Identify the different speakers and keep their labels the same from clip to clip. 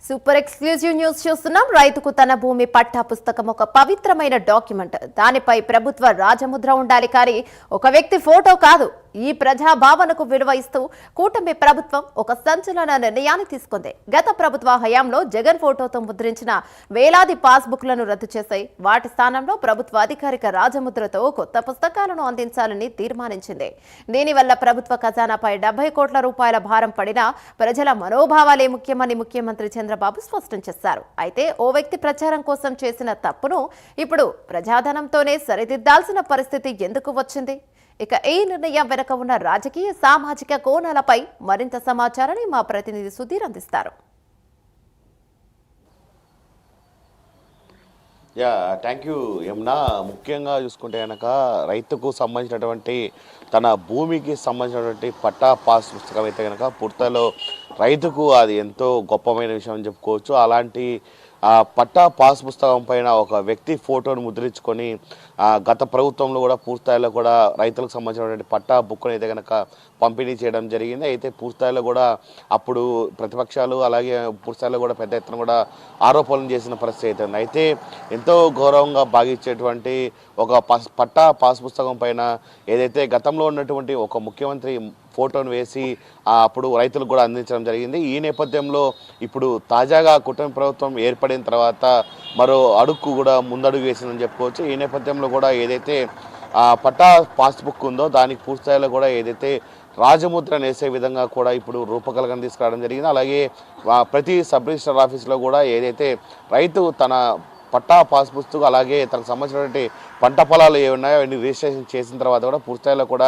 Speaker 1: Super exclusive news చూస్తున్నాం. రైతుకు తన భూమి పట్టా పుస్తకం ఒక పవిత్రమైన డాక్యుమెంట్. దానిపై ప్రభుత్వ రాజముద్ర ఉండాలి, కానీ ఒక వ్యక్తి ఫోటో కాదు. ఈ ప్రజా భావనకు విలువ ఇస్తూ కూటమి ప్రభుత్వం ఒక సంచలన నిర్ణయాన్ని తీసుకుంది. గత ప్రభుత్వ హయాంలో జగన్ ఫోటోతో ముద్రించిన వేలాది పాస్బుక్లను రద్దు చేశాయి. వాటి స్థానంలో ప్రభుత్వ అధికారిక రాజముద్రతో కొత్త పుస్తకాలను అందించాలని తీర్మానించింది. దీనివల్ల ప్రభుత్వ ఖజానాపై 70 కోట్ల రూపాయల భారం పడినా ప్రజల మనోభావాలే ముఖ్యమని ముఖ్యమంత్రి చంద్రబాబు స్పష్టం చేశారు. అయితే ఓ వ్యక్తి ప్రచారం కోసం చేసిన తప్పును ఇప్పుడు ప్రజాధనంతోనే సరిదిద్దాల్సిన పరిస్థితి ఎందుకు వచ్చింది? ఇక ఈ నిర్ణయం వెనుక ఉన్న రాజకీయ సామాజిక కోణాలపై మరింత సమాచారాన్ని మా ప్రతినిధి సుధీర్ అందిస్తారు.
Speaker 2: Thank you Yamuna. ముఖ్యంగా చూసుకుంటే కనుక రైతుకు సంబంధించినటువంటి తన భూమికి సంబంధించినటువంటి పట్టా పాస్ పుస్తకం అయితే కనుక పూర్తిలో రైతుకు అది ఎంతో గొప్పమైన విషయం అని చెప్పుకోవచ్చు. అలాంటి పట్టా పాస్ పుస్తకం పైన ఒక వ్యక్తి ఫోటోను ముద్రించుకొని గత ప్రభుత్వంలో కూడా పూర్తిస్థాయిలో కూడా రైతులకు సంబంధించినటువంటి పట్టా బుక్ను అయితే కనుక పంపిణీ చేయడం జరిగింది. అయితే పూర్తిస్థాయిలో కూడా అప్పుడు ప్రతిపక్షాలు అలాగే పూర్తిస్థాయిలో కూడా పెద్ద ఎత్తున కూడా ఆరోపణలు చేసిన పరిస్థితి అయితే ఉంది. అయితే ఎంతో గౌరవంగా భావించేటువంటి ఒక పట్టా పాస్ పుస్తకం పైన ఏదైతే గతంలో ఉన్నటువంటి ఒక ముఖ్యమంత్రి ఫోటోను వేసి అప్పుడు రైతులకు కూడా అందించడం జరిగింది. ఈ నేపథ్యంలో ఇప్పుడు తాజాగా కూటమి ప్రభుత్వం ఏర్పడిన తర్వాత మరో అడుగు కూడా ముందడుగు వేసిందని చెప్పుకోవచ్చు. ఈ నేపథ్యంలో కూడా ఏదైతే పట్టా పాస్బుక్ ఉందో దానికి పూర్తిస్థాయిలో కూడా ఏదైతే రాజముద్ర వేసే విధంగా కూడా ఇప్పుడు రూపకల్పన తీసుకురావడం జరిగింది. అలాగే ప్రతి సబ్ రిజిస్టర్ ఆఫీస్లో కూడా ఏదైతే రైతు తన పట్టా పాస్ పుస్తకం అలాగే తనకు సంబంధించినటువంటి పంట పొలాలు ఏ ఉన్నాయో అవన్నీ రిజిస్ట్రేషన్ చేసిన తర్వాత కూడా పూర్తిస్థాయిలో కూడా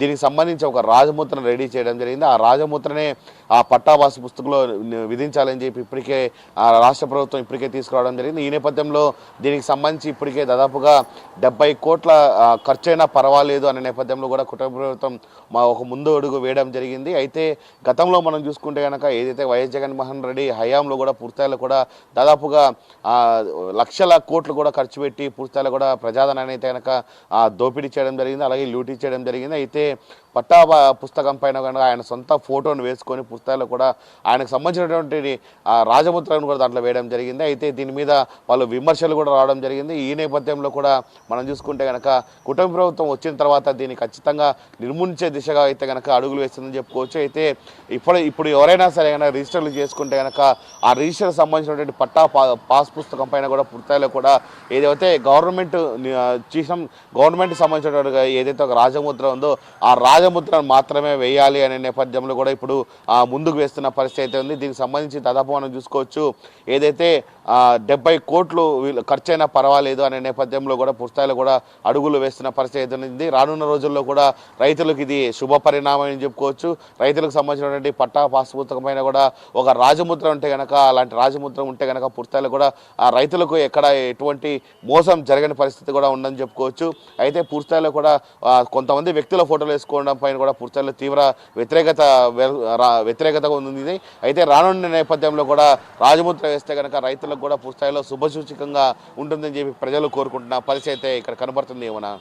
Speaker 2: దీనికి సంబంధించి ఒక రాజముద్రను రెడీ చేయడం జరిగింది. ఆ రాజముద్రనే ఆ పట్టా పాస్ పుస్తకంలో విధించాలని చెప్పి ఇప్పటికే రాష్ట్ర ప్రభుత్వం ఇప్పటికే తీసుకురావడం జరిగింది. ఈ నేపథ్యంలో దీనికి సంబంధించి ఇప్పటికే దాదాపుగా 70 కోట్ల ఖర్చైనా పర్వాలేదు అనే నేపథ్యంలో కూడా కుటుంబ ప్రభుత్వం ఒక ముందు అడుగు వేయడం జరిగింది. అయితే గతంలో మనం చూసుకుంటే కనుక ఏదైతే వైఎస్ జగన్మోహన్ రెడ్డి హయాంలో కూడా పూర్తిస్థాయిలో కూడా దాదాపుగా లక్షల కోట్లు కూడా ఖర్చు పెట్టి పూర్తిస్థాయిలో కూడా ప్రజాధనాన్ని అయితే కనుక దోపిడీ చేయడం జరిగింది, అలాగే లూటీ చేయడం జరిగింది. అయితే పట్టా పుస్తకం పైన కనుక ఆయన సొంత ఫోటోను వేసుకొని పుస్తకాలు కూడా ఆయనకు సంబంధించినటువంటి రాజముద్రను కూడా దాంట్లో వేయడం జరిగింది. అయితే దీని మీద వాళ్ళు విమర్శలు కూడా రావడం జరిగింది. ఈ నేపథ్యంలో కూడా మనం చూసుకుంటే కనుక కుటుంబ ప్రభుత్వం వచ్చిన తర్వాత దీన్ని ఖచ్చితంగా నిర్మూలించే దిశగా అయితే కనుక అడుగులు వేస్తుందని చెప్పుకోవచ్చు. అయితే ఇప్పుడు ఎవరైనా సరే కనుక రిజిస్టర్లు చేసుకుంటే కనుక ఆ రిజిస్టర్ సంబంధించినటువంటి పట్టా పాస్ పుస్తకం పైన కూడా పూర్తిలో కూడా ఏదైతే గవర్నమెంట్కి సంబంధించినటువంటి ఏదైతే ఒక రాజముద్ర ఉందో ఆ రాజముద్రను మాత్రమే వేయాలి అనే నేపథ్యంలో కూడా ఇప్పుడు ముందుకు వేస్తున్న పరిస్థితి అయితే ఉంది. దీనికి సంబంధించి దాదాపు మనం చూసుకోవచ్చు ఏదైతే 70 కోట్లు ఖర్చైనా పర్వాలేదు అనే నేపథ్యంలో కూడా పూర్తిస్థాయిలో కూడా అడుగులు వేస్తున్న పరిస్థితి అయితే ఉంది. రానున్న రోజుల్లో కూడా రైతులకు ఇది శుభ పరిణామం అని చెప్పుకోవచ్చు. రైతులకు సంబంధించినటువంటి పట్టా పాస్ పుస్తకం పైన కూడా ఒక రాజముద్ర ఉంటే కనుక అలాంటి రాజముద్ర ఉంటే కనుక పూర్తిస్థాయిలో కూడా ఆ రైతులకు ఎక్కడ ఎటువంటి మోసం జరగని పరిస్థితి కూడా ఉందని చెప్పుకోవచ్చు. అయితే పూర్తిస్థాయిలో కూడా కొంతమంది వ్యక్తుల ఫోటోలు వేసుకోవడం పైన కూడా పూర్తిస్థాయిలో తీవ్ర వ్యతిరేకత ఉంది. అయితే రానున్న నేపథ్యంలో కూడా రాజముద్ర వేస్తే కనుక రైతులకు కూడా పూర్తిస్థాయిలో శుభసూచకంగా ఉంటుందని చెప్పి ప్రజలు కోరుకుంటున్న పరిస్థితి అయితే ఇక్కడ కనబడుతుంది. ఏమన్నా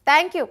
Speaker 1: థ్యాంక్ యూ.